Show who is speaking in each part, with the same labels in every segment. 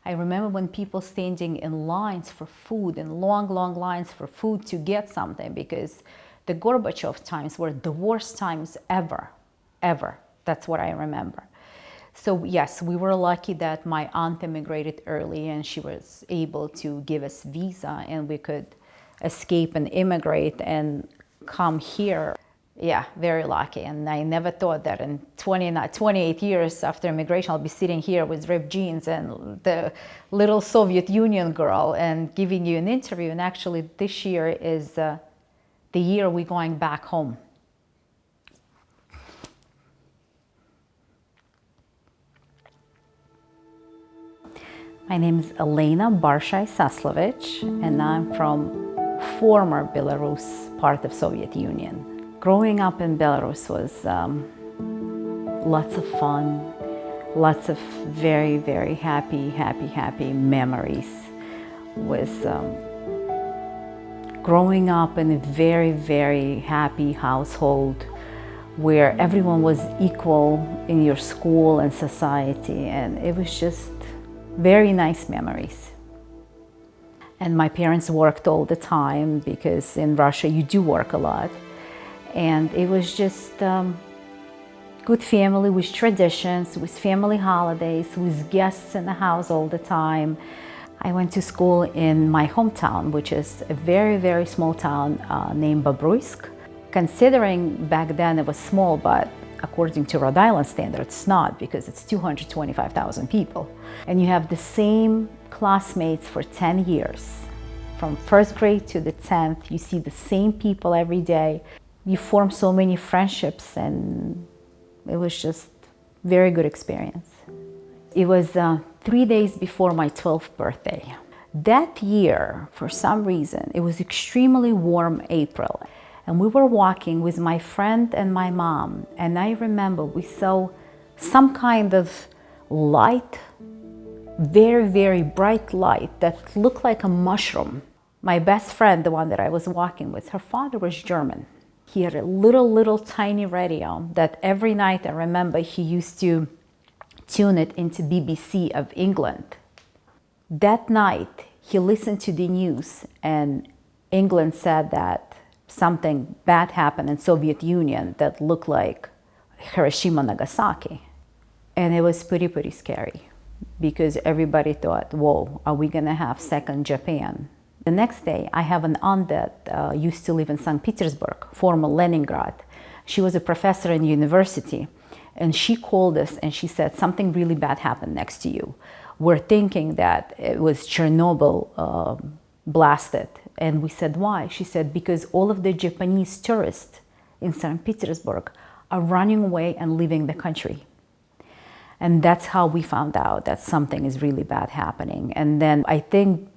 Speaker 1: I remember when people standing in lines for food, in long, long lines for food to get something, because the Gorbachev times were the worst times ever, ever. That's what I remember. So yes, we were lucky that my aunt immigrated early and she was able to give us visa and we could escape and immigrate and come here. Yeah, very lucky. And I never thought that in 28 years after immigration, I'll be sitting here with ripped jeans and the little Soviet Union girl and giving you an interview. And actually this year is the year we're going back home. My name is Elena Barshai-Saslovich, and I'm from former Belarus, part of Soviet Union. Growing up in Belarus was lots of fun, lots of very, very happy memories. With growing up in a very, very happy household where everyone was equal in your school and society, and it was just very nice memories. And my parents worked all the time because in Russia you do work a lot. And it was just good family with traditions, with family holidays, with guests in the house all the time. I went to school in my hometown, which is a very, very small town named Bobruisk. Considering back then it was small, but according to Rhode Island standards, it's not, because it's 225,000 people. And you have the same classmates for 10 years. From first grade to the 10th, you see the same people every day. You form so many friendships, and it was just a very good experience. It was 3 days before my 12th birthday. That year, for some reason, it was extremely warm April. And we were walking with my friend and my mom, and I remember we saw some kind of light, very, very bright light that looked like a mushroom. My best friend, the one that I was walking with, her father was German. He had a little tiny radio that every night, I remember, he used to tune it into BBC of England. That night, he listened to the news, and England said that something bad happened in Soviet Union that looked like Hiroshima, Nagasaki. And it was pretty scary, because everybody thought, whoa, are we gonna have second Japan? The next day, I have an aunt that used to live in St. Petersburg, former Leningrad. She was a professor in university, and she called us and she said, something really bad happened next to you. We're thinking that it was Chernobyl blasted. And we said, why? She said, because all of the Japanese tourists in St. Petersburg are running away and leaving the country. And that's how we found out that something is really bad happening. And then I think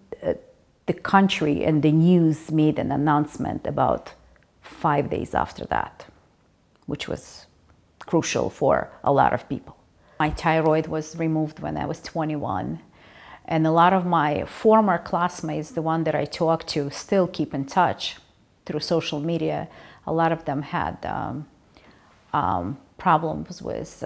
Speaker 1: the country and the news made an announcement about 5 days after that, which was crucial for a lot of people. My thyroid was removed when I was 21. And a lot of my former classmates, the one that I talk to, still keep in touch through social media. A lot of them had problems with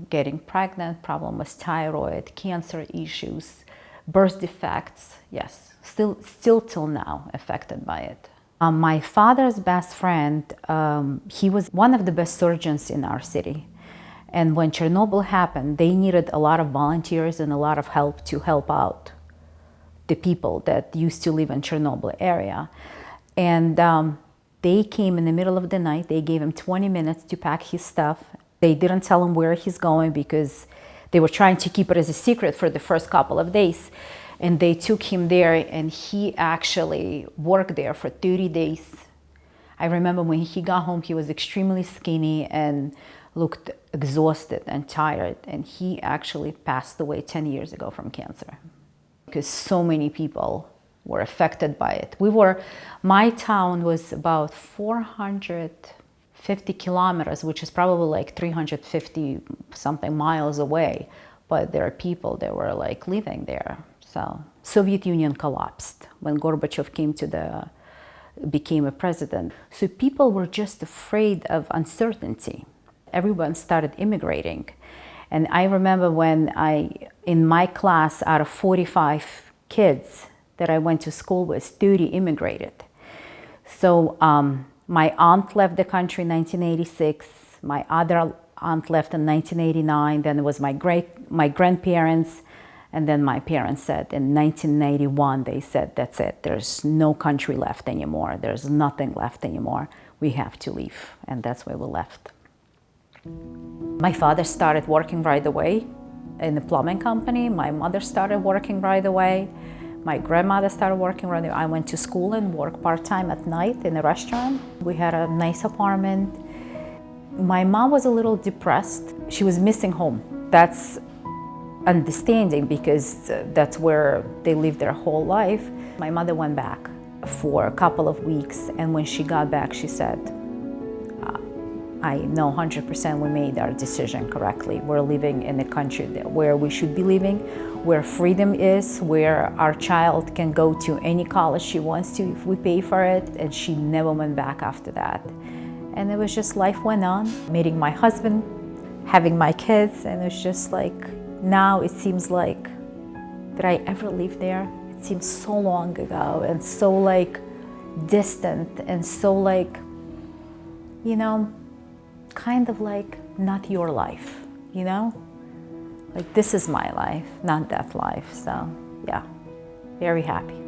Speaker 1: getting pregnant, problem with thyroid, cancer issues, birth defects. Yes, still till now affected by it. My father's best friend, he was one of the best surgeons in our city. And when Chernobyl happened, they needed a lot of volunteers and a lot of help to help out the people that used to live in Chernobyl area. And they came in the middle of the night. They gave him 20 minutes to pack his stuff. They didn't tell him where he's going because they were trying to keep it as a secret for the first couple of days. And they took him there, and he actually worked there for 30 days. I remember when he got home, he was extremely skinny and looked exhausted and tired, and he actually passed away 10 years ago from cancer, because so many people were affected by it. My town was about 450 kilometers, which is probably like 350 something miles away, but there are people that were like living there. So Soviet Union collapsed when Gorbachev became a president. So people were just afraid of uncertainty. Everyone started immigrating. And I remember when I in my class, out of 45 kids that I went to school with, 30 immigrated. So my aunt left the country in 1986. My other aunt left in 1989. Then it was my grandparents. And then my parents said in 1981, they said, that's it. There's no country left anymore. There's nothing left anymore. We have to leave. And that's why we left. My father started working right away in the plumbing company. My mother started working right away. My grandmother started working right away. I went to school and worked part-time at night in a restaurant. We had a nice apartment. My mom was a little depressed. She was missing home. That's understanding because that's where they lived their whole life. My mother went back for a couple of weeks, and when she got back, she said, I know 100% we made our decision correctly. We're living in a country where we should be living, where freedom is, where our child can go to any college she wants to if we pay for it. And she never went back after that. And it was just, life went on, meeting my husband, having my kids, and it's just like, now it seems like, did I ever live there? It seems so long ago and so like distant and so like, you know, kind of like not your life, you know? Like, this is my life, not that life. So yeah, very happy.